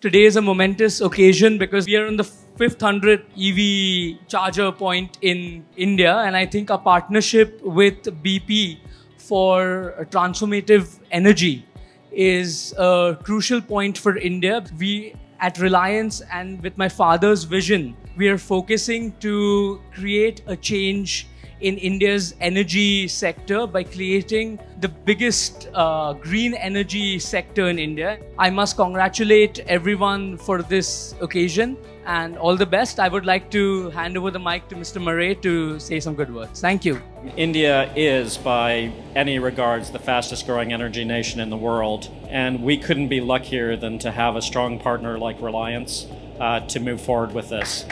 Today is a momentous occasion because we are on the 500th EV charger point in India, and I think our partnership with BP for transformative energy is a crucial point for India. We at Reliance and with my father's vision, we are focusing to create a change in India's energy sector by creating the biggest green energy sector in India. I must congratulate everyone for this occasion and all the best. I would like to hand over the mic to Mr. Murray to say some good words. Thank you. India is, by any regards, the fastest growing energy nation in the world, and we couldn't be luckier than to have a strong partner like Reliance to move forward with this.